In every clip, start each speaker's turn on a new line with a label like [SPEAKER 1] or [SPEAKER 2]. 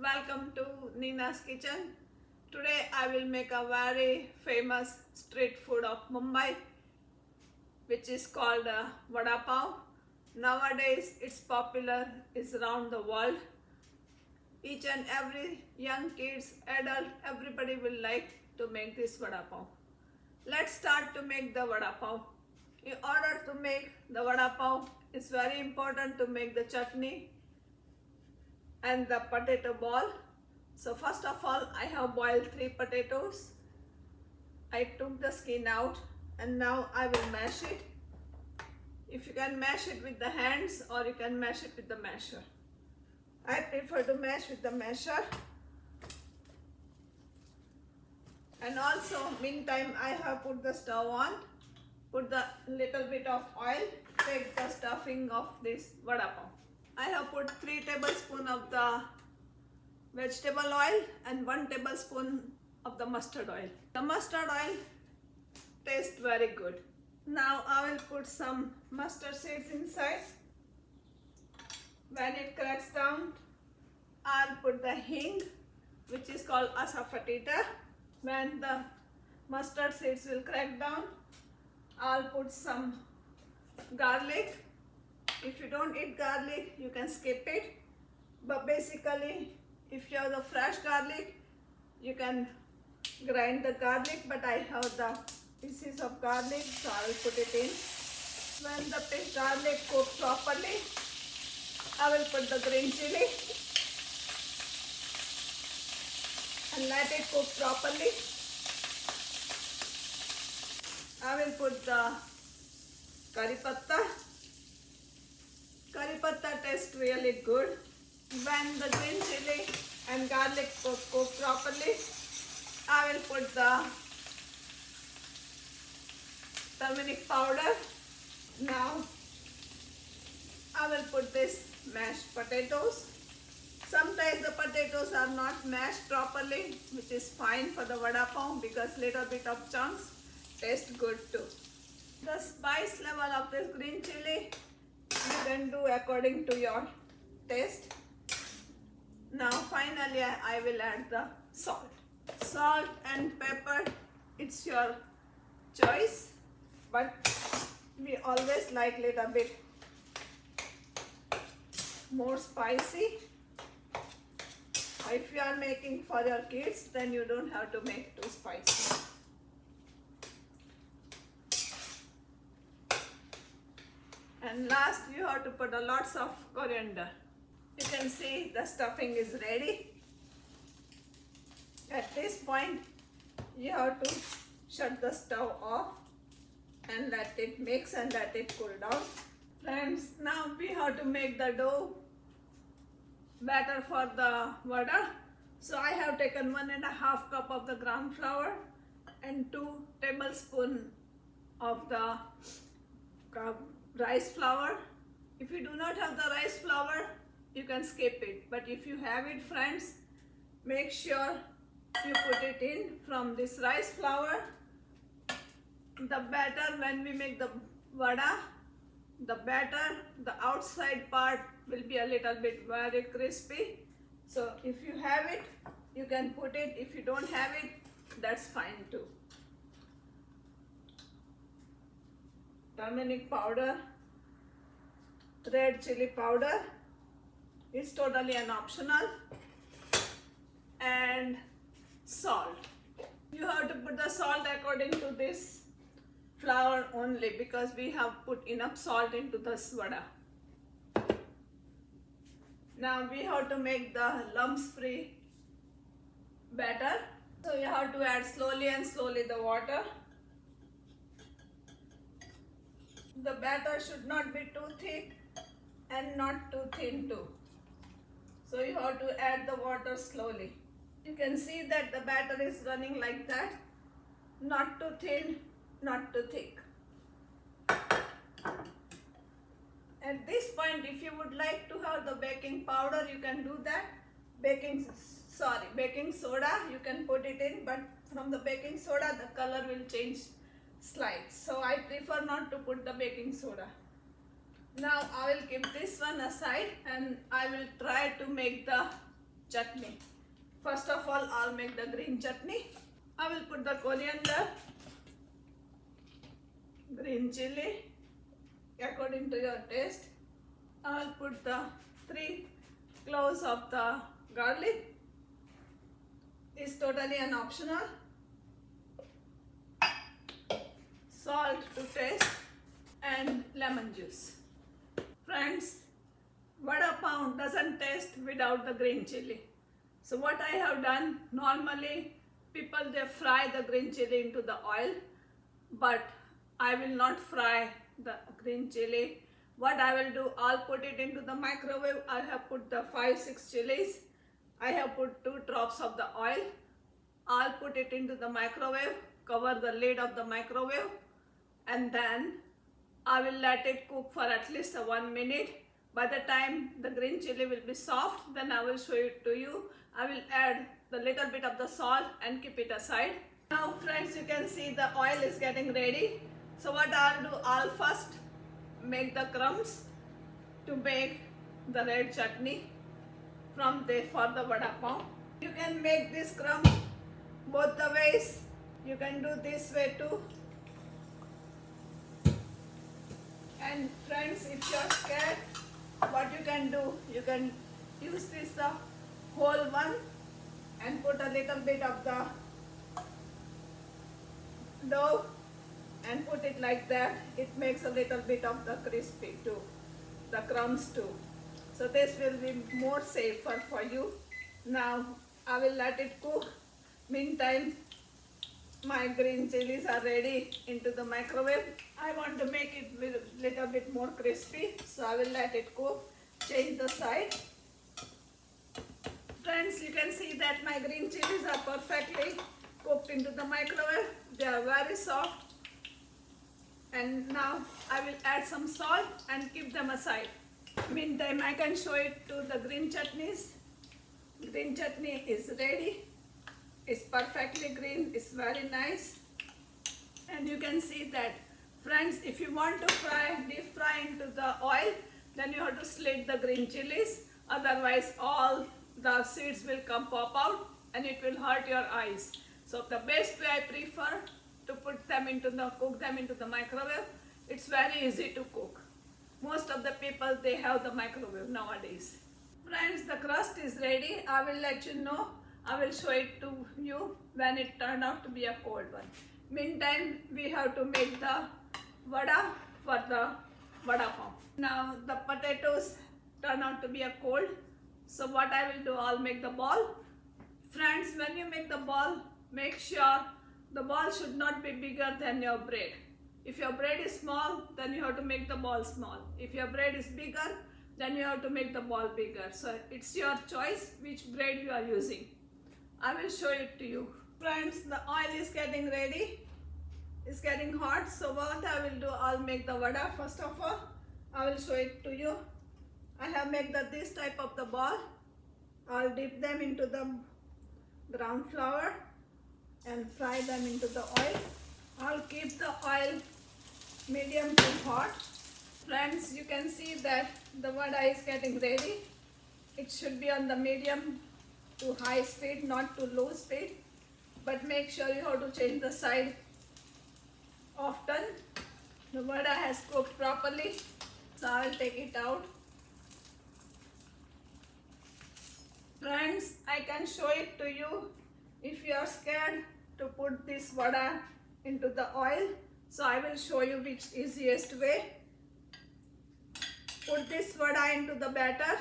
[SPEAKER 1] Welcome to Nina's Kitchen. Today I will make a very famous street food of Mumbai, which is called vada pav. Nowadays it's popular, it's around the world. Each and every young kids, adult, everybody will like to make this vada pav. Let's start to make the vada pav. In order to make the vada pav, it's very important to make the chutney and the potato ball. So first of all, I have boiled 3 potatoes. I took the skin out and now I will mash it. If you can mash it with the hands or you can mash it with the masher. I prefer to mash with the masher. And also meantime I have put the stove on, put the little bit of oil, take the stuffing of this vada pav. I have put 3 tablespoons of the vegetable oil and 1 tablespoon of the mustard oil. The mustard oil tastes very good. Now I will put some mustard seeds inside. When it cracks down, I'll put the hing, which is called asafoetida. When the mustard seeds will crack down, I'll put some garlic. If you don't eat garlic, you can skip it. But basically, if you have the fresh garlic, you can grind the garlic. But I have the pieces of garlic, so I will put it in. When the garlic cooks properly, I will put the green chili and let it cook properly. I will put the curry patta. Curry patta tastes really good. When the green chili and garlic cook properly, I will put the turmeric powder. Now I will put this mashed potatoes. Sometimes the potatoes are not mashed properly, which is fine for the vada pav because little bit of chunks taste good too. The spice level of this green chili you can do according to your taste. Now finally I will add the salt. Salt and pepper, it's your choice, but we always like little bit more spicy. If you are making for your kids, then you don't have to make too spicy. And last, you have to put a lots of coriander. You can see the stuffing is ready. At this point, you have to shut the stove off and let it mix and let it cool down. Friends, now we have to make the dough batter for the vada. So I have taken 1.5 cup of the gram flour and 2 tablespoons of the rice flour. If you do not have the rice flour, you can skip it. But if you have it, friends, make sure you put it in from this rice flour. The batter, when we make the vada, the batter, the outside part will be a little bit very crispy. So if you have it, you can put it. If you don't have it, that's fine too. Turmeric powder, red chili powder is totally an optional, and salt. You have to put the salt according to this flour only because we have put enough salt into this vada. Now we have to make the lumps free batter. So you have to add slowly and slowly the water. The batter should not be too thick and not too thin too. So you have to add the water slowly. You can see that the batter is running like that. Not too thin, not too thick. At this point, if you would like to have the baking powder, you can do that. Baking soda, you can put it in, but from the baking soda, the color will change slight. So I prefer not to put the baking soda. Now I will keep this one aside and I will try to make the chutney. First of all, I'll make the green chutney. I will put the coriander, green chili according to your taste. I'll put the 3 cloves of the garlic. It's totally an optional. Salt to taste and lemon juice. Friends, vada pav doesn't taste without the green chili. So what I have done, normally people they fry the green chili into the oil, but I will not fry the green chili. What I will do, I'll put it into the microwave. I have put the 5-6 chilies. I have put 2 drops of the oil. I'll put it into the microwave, cover the lid of the microwave, and then I will let it cook for at least 1 minute. By the time the green chili will be soft, then I will show it to you. I will add the little bit of the salt and keep it aside. Now friends, you can see the oil is getting ready. So what I'll do, I'll first make the crumbs to make the red chutney for the vada pav. You can make this crumb both the ways. You can do this way too. And friends, if you are scared, what you can do, you can use this the whole one and put a little bit of the dough and put it like that. It makes a little bit of the crispy too, the crumbs too. So this will be more safer for you. Now I will let it cook. Meantime, my green chilies are ready into the microwave. I want to make it a little bit more crispy, so I will let it cook. Change the side. Friends, you can see that my green chilies are perfectly cooked into the microwave. They are very soft. And now I will add some salt and keep them aside. Meantime, I can show it to the green chutneys. Green chutney is ready. It's perfectly green. It's very nice. And you can see that, friends, if you want to deep fry into the oil, then you have to slit the green chilies. Otherwise, all the seeds will pop out and it will hurt your eyes. So the best way I prefer to cook them into the microwave. It's very easy to cook. Most of the people, they have the microwave nowadays. Friends, the crust is ready. I will let you know. I will show it to you when it turned out to be a cold one. Meantime, we have to make the vada for the vada pav. Now the potatoes turn out to be a cold. So what I will do, I'll make the ball. Friends, when you make the ball, make sure the ball should not be bigger than your bread. If your bread is small, then you have to make the ball small. If your bread is bigger, then you have to make the ball bigger. So it's your choice which bread you are using. I will show it to you. Friends, the oil is getting ready. It's getting hot. So what I will do, I'll make the vada first of all. I will show it to you. I have made this type of the ball. I'll dip them into the brown flour and fry them into the oil. I'll keep the oil medium to hot. Friends, you can see that the vada is getting ready. It should be on the medium to high speed, not to low speed. But make sure you have to change the side often. The vada has cooked properly. So I will take it out. Friends, I can show it to you if you are scared to put this vada into the oil. So I will show you which easiest way. Put this vada into the batter.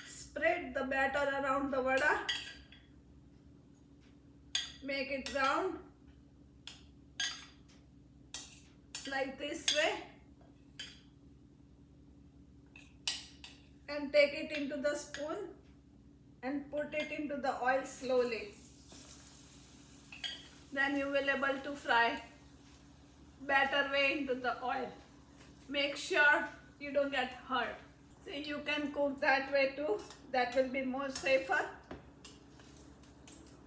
[SPEAKER 1] Spread the batter around the vada. Make it round like this way. And take it into the spoon and put it into the oil slowly. Then you will able to fry better way into the oil. Make sure you don't get hurt. So you can cook that way too. That will be more safer.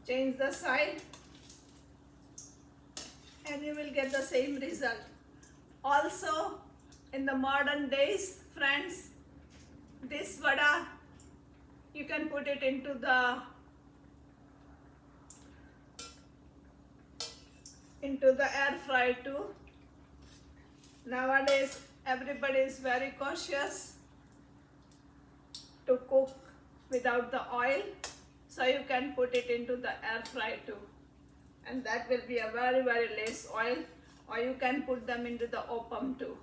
[SPEAKER 1] Change the side and you will get the same result. Also, in the modern days, friends, this vada you can put it into the air fry too. Nowadays everybody is very cautious to cook without the oil, so you can put it into the air fry too, and that will be a very less oil. Or you can put them into the Opam too.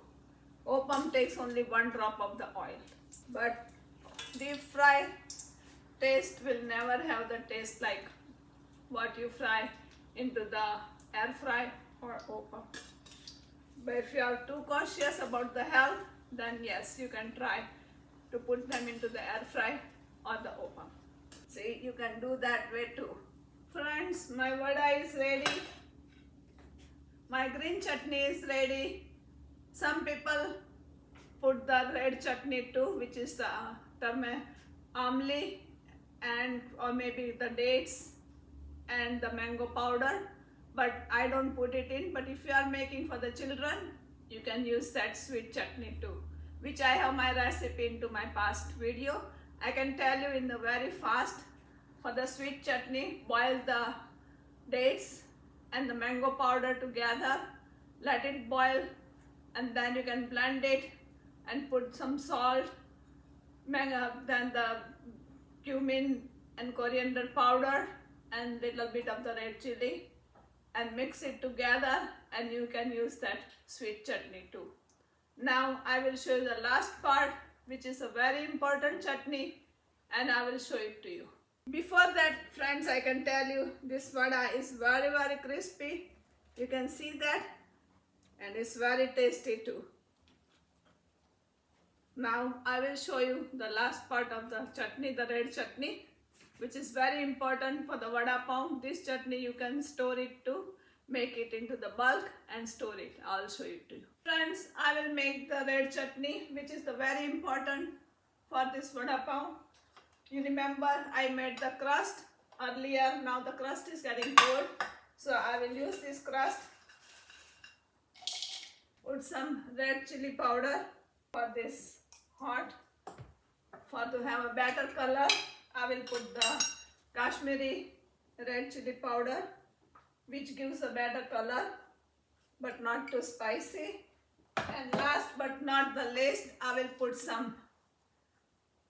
[SPEAKER 1] Opam takes only 1 drop of the oil, but deep fry taste will never have the taste like what you fry into the air fry or Opam. But if you are too cautious about the health, then yes, you can try to put them into the air fry or the Opam. See, you can do that way too. Friends, my vada is ready. My green chutney is ready. Some people put the red chutney too, which is the amli and or maybe the dates and the mango powder, but I don't put it in. But if you are making for the children, you can use that sweet chutney too, which I have my recipe into my past video. I can tell you in the very fast. For the sweet chutney, boil the dates and the mango powder together, let it boil, and then you can blend it and put some salt, then the cumin and coriander powder and little bit of the red chili, and mix it together, and you can use that sweet chutney too. Now I will show you the last part, which is a very important chutney, and I will show it to you. Before that, friends, I can tell you this vada is very crispy. You can see that, and it's very tasty too. Now I will show you the last part of the chutney, the red chutney, which is very important for the vada pav. This chutney you can store it too, make it into the bulk and store it. I'll show it to you. Friends, I will make the red chutney, which is the very important for this vada pav. You remember I made the crust earlier. Now the crust is getting cold, so I will use this crust. Put some red chili powder for this hot. For to have a better color, I will put the Kashmiri red chili powder, which gives a better color but not too spicy. And last but not the least, I will put some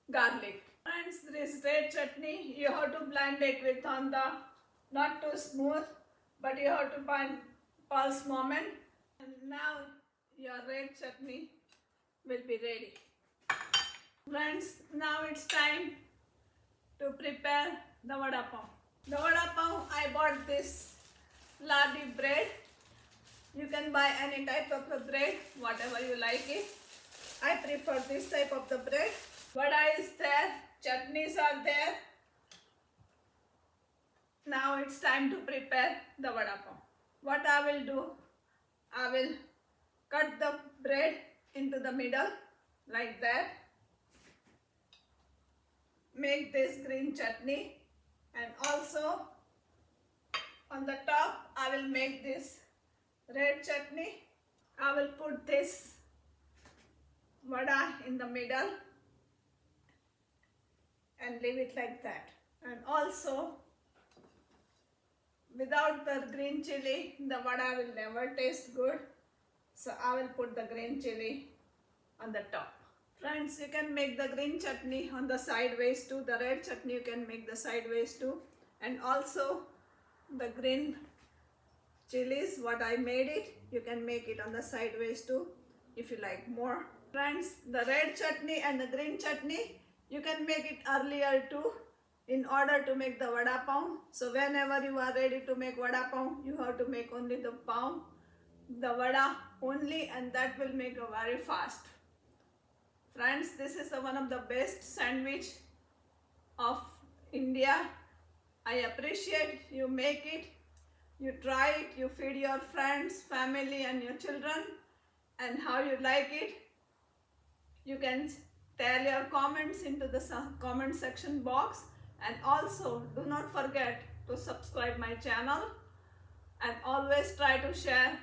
[SPEAKER 1] garlic. Friends, this red chutney, you have to blend it with on the not too smooth, but you have to find pulse moment. And now your red chutney will be ready. Friends, now it's time to prepare the vada pav. The vada pav, I bought this lardi bread. You can buy any type of the bread, whatever you like it. I prefer this type of the bread. Vada is there, chutneys are there. Now it's time to prepare the vada pav. What I will do, I will cut the bread into the middle like that. Make this green chutney, and also on the top I will make this red chutney. I will put this vada in the middle and leave it like that. And also, without the green chili, the vada will never taste good. So I will put the green chili on the top. Friends, you can make the green chutney on the sideways too. The red chutney you can make the sideways too. And also the green chilies, what I made it, you can make it on the sideways too if you like more. Friends, the red chutney and the green chutney, you can make it earlier too in order to make the vada pav. So whenever you are ready to make vada pav, you have to make only the pav, the vada only, and that will make a very fast. Friends, this is one of the best sandwich of India. I appreciate you make it, you try it, you feed your friends, family and your children, and how you like it. You can tell your comments into the comment section box, and also do not forget to subscribe my channel, and always try to share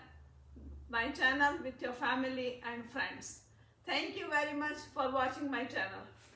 [SPEAKER 1] my channel with your family and friends. Thank you very much for watching my channel.